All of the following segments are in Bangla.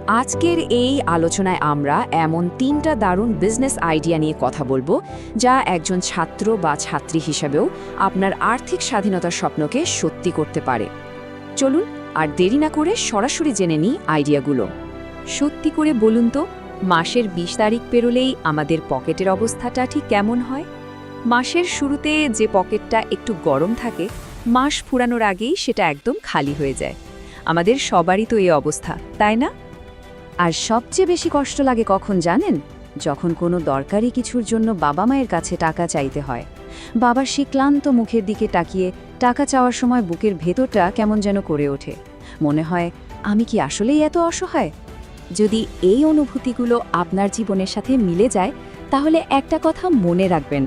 আজকের এই আলোচনায় আমরা এমন 3টা দারুণ বিজনেস আইডিয়া নিয়ে কথা বলবো যা একজন ছাত্র বা ছাত্রী হিসেবেও আপনার আর্থিক স্বাধীনতার স্বপ্নকে সত্যি করতে পারে। চলুন আর দেরি না করে সরাসরি জেনে নিই আইডিয়াগুলো। সত্যি করে বলুন তো, মাসের ২০ তারিখ পেরোলেই আমাদের পকেটের অবস্থাটা ঠিক কেমন হয়? মাসের শুরুতে যে পকেটটা একটু গরম থাকে, মাস ফুরানোর আগেই সেটা একদম খালি হয়ে যায়। আমাদের সবারই তো এই অবস্থা, তাই না? আর সবচেয়ে বেশি কষ্ট লাগে কখন জানেন? যখন কোনো দরকারি কিছুর জন্য বাবা মায়ের কাছে টাকা চাইতে হয়। বাবার সেই ক্লান্ত মুখের দিকে তাকিয়ে টাকা চাওয়ার সময় বুকের ভেতরটা কেমন যেন করে ওঠে। মনে হয়, আমি কি আসলেই এত অসহায়? যদি এই অনুভূতিগুলো আপনার জীবনের সাথে মিলে যায়, তাহলে একটা কথা মনে রাখবেন,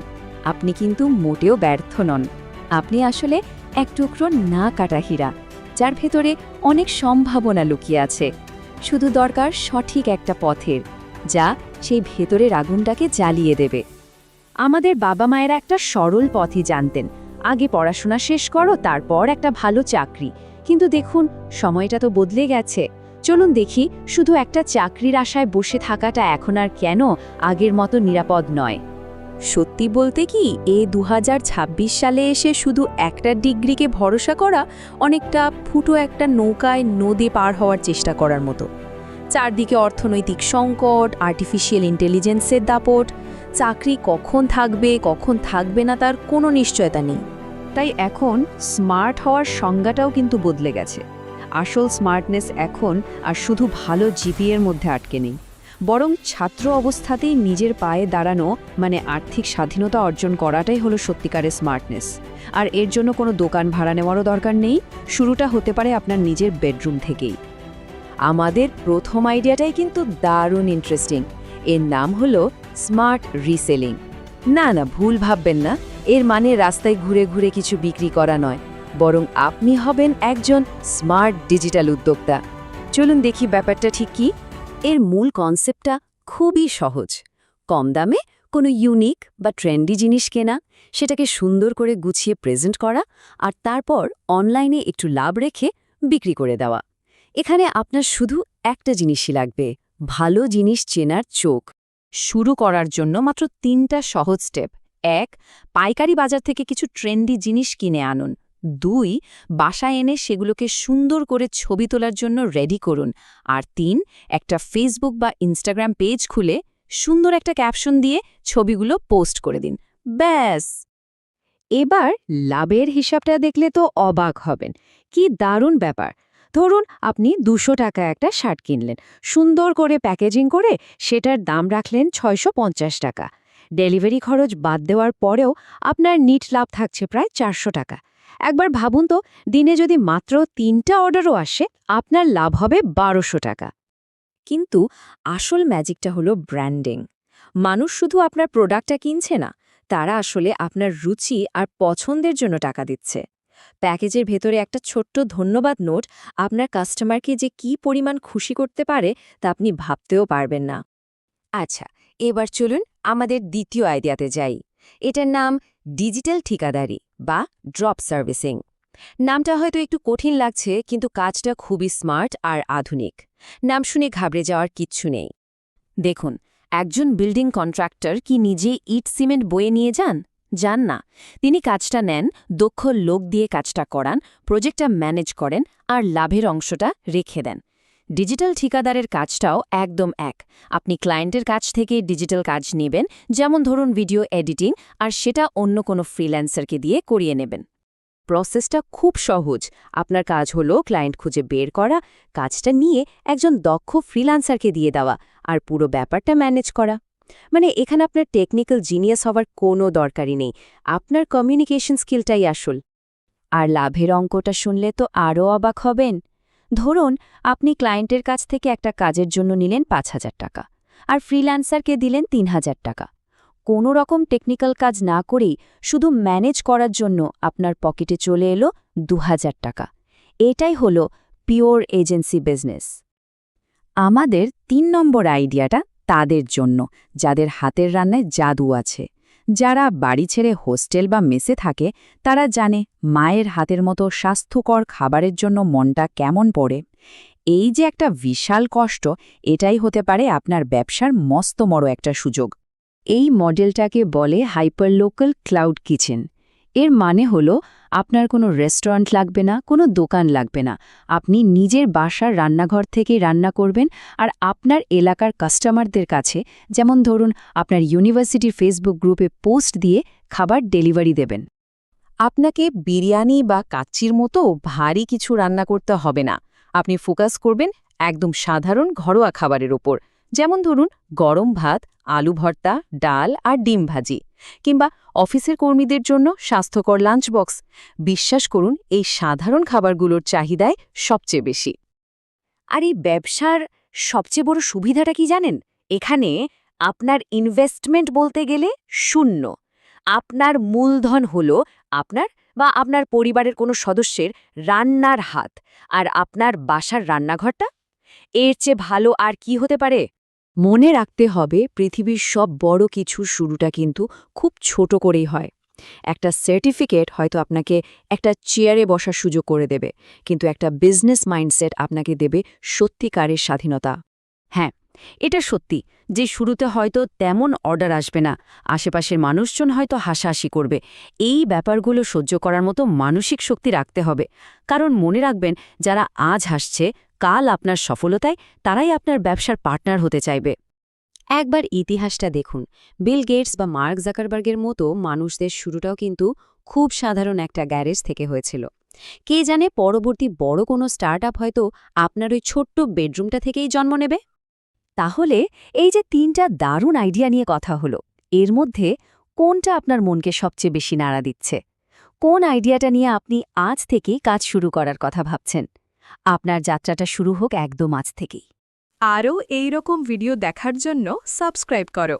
আপনি কিন্তু মোটেও ব্যর্থ নন। আপনি আসলে এক টুকরো না কাটা হীরা, যার ভেতরে অনেক সম্ভাবনা লুকিয়ে আছে। শুধু দরকার সঠিক একটা পথের, যা সেই ভেতরের আগুনটাকে জ্বালিয়ে দেবে। আমাদের বাবা মায়েরা একটা সরল পথই জানতেন, আগে পড়াশোনা শেষ করো, তারপর একটা ভালো চাকরি। কিন্তু দেখুন, সময়টা তো বদলে গেছে। চলুন দেখি, শুধু একটা চাকরির আশায় বসে থাকাটা এখন আর কেন আগের মতো নিরাপদ নয়। সত্যি বলতে কি, এই ২০২৬ সালে এসে শুধু একটা ডিগ্রিকে ভরসা করা অনেকটা ফুটো একটা নৌকায় নদী পার হওয়ার চেষ্টা করার মতো। চারদিকে অর্থনৈতিক সংকট, আর্টিফিশিয়াল ইন্টেলিজেন্সের দাপট, চাকরি কখন থাকবে না তার কোনো নিশ্চয়তা নেই। তাই এখন স্মার্ট হওয়ার সংজ্ঞাটাও কিন্তু বদলে গেছে। আসল স্মার্টনেস এখন আর শুধু ভালো জিপিএর মধ্যে আটকে নেই, বরং ছাত্র অবস্থাতেই নিজের পায়ে দাঁড়ানো, মানে আর্থিক স্বাধীনতা অর্জন করাটাই হলো সত্যিকারের স্মার্টনেস। আর এর জন্য কোনো দোকান ভাড়া নেওয়ারও দরকার নেই, শুরুটা হতে পারে আপনার নিজের বেডরুম থেকেই। আমাদের প্রথম আইডিয়াটাই কিন্তু দারুণ ইন্টারেস্টিং। এর নাম হলো স্মার্ট রিসেলিং। না, ভুল ভাববেন না, এর মানে রাস্তায় ঘুরে ঘুরে কিছু বিক্রি করা নয়, বরং আপনি হবেন একজন স্মার্ট ডিজিটাল উদ্যোক্তা। চলুন দেখি ব্যাপারটা ঠিক কী। এর মূল কনসেপ্টটা খুবই সহজ। কম দামে কোনো ইউনিক বা ট্রেন্ডি জিনিস কেনা, সেটাকে সুন্দর করে গুছিয়ে প্রেজেন্ট করা, আর তারপর অনলাইনে একটু লাভ রেখে বিক্রি করে দেওয়া। এখানে আপনার শুধু একটা জিনিসই লাগবে, ভালো জিনিস চেনার চোখ। শুরু করার জন্য মাত্র 3টা সহজ স্টেপ। ১. পাইকারি বাজার থেকে কিছু ট্রেন্ডি জিনিস কিনে আনুন। ২. বাসায় এনে সেগুলোকে সুন্দর করে ছবি তোলার জন্য রেডি করুন। আর ৩. একটা ফেসবুক বা ইনস্টাগ্রাম পেজ খুলে সুন্দর একটা ক্যাপশন দিয়ে ছবিগুলো পোস্ট করে দিন। ব্যাস! এবার লাভের হিসাবটা দেখলে তো অবাক হবেন। কি দারুণ ব্যাপার! ধরুন আপনি ২০০ টাকা একটা শার্ট কিনলেন, সুন্দর করে প্যাকেজিং করে সেটার দাম রাখলেন ৬৫০ টাকা। ডেলিভারি খরচ বাদ দেওয়ার পরেও আপনার নিট লাভ থাকছে প্রায় ৪০০ টাকা। একবার ভাবুন তো, দিনে যদি মাত্র 3টা অর্ডারও আসে, আপনার লাভ হবে ১২০০ টাকা। কিন্তু আসল ম্যাজিকটা হলো ব্র্যান্ডিং। মানুষ শুধু আপনার প্রোডাক্টটা কিনছে না, তারা আসলে আপনার রুচি আর পছন্দের জন্য টাকা দিচ্ছে। প্যাকেজের ভেতরে একটা ছোট্ট ধন্যবাদ নোট আপনার কাস্টমারকে যে কী পরিমাণ খুশি করতে পারে তা আপনি ভাবতেও পারবেন না। আচ্ছা, এবার চলুন আমাদের দ্বিতীয় আইডিয়াতে যাই। এটার নাম ডিজিটাল ঠিকাদারি বা ড্রপ সার্ভিসিং। নামটা হয়তো একটু কঠিন লাগছে, কিন্তু কাজটা খুবই স্মার্ট আর আধুনিক। নাম শুনে ঘাবড়ে যাওয়ার কিচ্ছু নেই। দেখুন, একজন বিল্ডিং কন্ট্রাক্টর কি নিজে ইট সিমেন্ট বয়ে নিয়ে যান না। তিনি কাজটা নেন, দক্ষ লোক দিয়ে কাজটা করান, প্রজেক্টটা ম্যানেজ করেন, আর লাভের অংশটা রেখে দেন। ডিজিটাল ঠিকাদারের কাজটাও একদম এক। আপনি ক্লায়েন্টের কাছ থেকে ডিজিটাল কাজ নেবেন, যেমন ধরুন ভিডিও এডিটিং, আর সেটা অন্য কোনো ফ্রিল্যান্সারকে দিয়ে করিয়ে নেবেন। প্রসেসটা খুব সহজ। আপনার কাজ হলো ক্লায়েন্ট খুঁজে বের করা, কাজটা নিয়ে একজন দক্ষ ফ্রিল্যান্সারকে দিয়ে দেওয়া, আর পুরো ব্যাপারটা ম্যানেজ করা। মানে এখানে আপনার টেকনিক্যাল জিনিয়াস হওয়ার কোনো দরকারই নেই, আপনার কমিউনিকেশন স্কিলটাই আসল। আর লাভের অঙ্কটা শুনলে তো আরও অবাক হবেন। ধরুন আপনি ক্লায়েন্টের কাছ থেকে একটা কাজের জন্য নিলেন ৫,০০০ টাকা, আর ফ্রিল্যান্সারকে দিলেন ৩,০০০ টাকা। কোনো রকম টেকনিক্যাল কাজ না করেই শুধু ম্যানেজ করার জন্য আপনার পকেটে চলে এলো ২,০০০ টাকা। এটাই হলো পিওর এজেন্সি বিজনেস। আমাদের ৩ নম্বর আইডিয়াটা তাদের জন্য, যাদের হাতের রান্নায় জাদু আছে। যারা বাড়ি ছেড়ে হোস্টেল বা মেসে থাকে, তারা জানে মায়ের হাতের মতো স্বাস্থ্যকর খাবারের জন্য মনটা কেমন পড়ে। এই যে একটা বিশাল কষ্ট, এটাই হতে পারে আপনার ব্যবসার মস্ত বড় একটা সুযোগ। এই মডেলটাকে বলে হাইপারলোকাল ক্লাউড কিচেন। এর মানে হলো আপনার কোনো রেস্টুরেন্ট লাগবে না, কোনো দোকান লাগবে না। আপনি নিজের বাসার রান্নাঘর থেকেই রান্না করবেন আর আপনার এলাকার কাস্টমারদের কাছে, যেমন ধরুন আপনার ইউনিভার্সিটির ফেসবুক গ্রুপে পোস্ট দিয়ে খাবার ডেলিভারি দেবেন। আপনাকে বিরিয়ানি বা কাচ্চির মতো ভারী কিছু রান্না করতে হবে না। আপনি ফোকাস করবেন একদম সাধারণ ঘরোয়া খাবারের ওপর, যেমন ধরুন গরম ভাত, আলু ভর্তা, ডাল আর ডিম ভাজি, কিংবা অফিসের কর্মীদের জন্য স্বাস্থ্যকর লাঞ্চ বক্স। বিশ্বাস করুন, এই সাধারণ খাবারগুলোর চাহিদায় সবচেয়ে বেশি। আর এই ব্যবসার সবচেয়ে বড় সুবিধাটা কি জানেন? এখানে আপনার ইনভেস্টমেন্ট বলতে গেলে শূন্য। আপনার মূলধন হলো আপনার বা আপনার পরিবারের কোনো সদস্যের রান্নার হাত, আর আপনার বাসার রান্নাঘরটা। এর চেয়ে ভালো আর কি হতে পারে? মনে রাখতে হবে, পৃথিবীর সব বড় কিছুর শুরুটা কিন্তু খুব ছোট করেই হয়। একটা সার্টিফিকেট হয়তো আপনাকে একটা চেয়ারে বসার সুযোগ করে দেবে, কিন্তু একটা বিজনেস মাইন্ডসেট আপনাকে দেবে সত্যিকারের স্বাধীনতা। হ্যাঁ, এটা সত্যি যে শুরুতে হয়তো তেমন অর্ডার আসবে না, আশেপাশের মানুষজন হয়তো হাসাহাসি করবে। এই ব্যাপারগুলো সহ্য করার মতো মানসিক শক্তি রাখতে হবে। কারণ মনে রাখবেন, যারা আজ হাসছে কাল আপনার সফলতায়, তারাই আপনার ব্যবসার পার্টনার হতে চাইবে। একবার ইতিহাসটা দেখুন, বিল গেটস বা মার্ক জাকারবার্গের মতো মানুষদের শুরুটাও কিন্তু খুব সাধারণ একটা গ্যারেজ থেকে হয়েছিল। কে জানে পরবর্তী বড় কোনো স্টার্টআপ হয়তো আপনার ওই ছোট্ট বেডরুমটা থেকেই জন্ম নেবে। তাহলে এই যে তিনটা দারুণ আইডিয়া নিয়ে কথা হলো, এর মধ্যে কোনটা আপনার মনকে সবচেয়ে বেশি নাড়া দিচ্ছে? কোন আইডিয়াটা নিয়ে আপনি আজ থেকেই কাজ শুরু করার কথা ভাবছেন? আপনার যাত্রাটা শুরু হোক একদম আজ থেকেই। আরও এই রকম ভিডিও দেখার জন্য সাবস্ক্রাইব করো।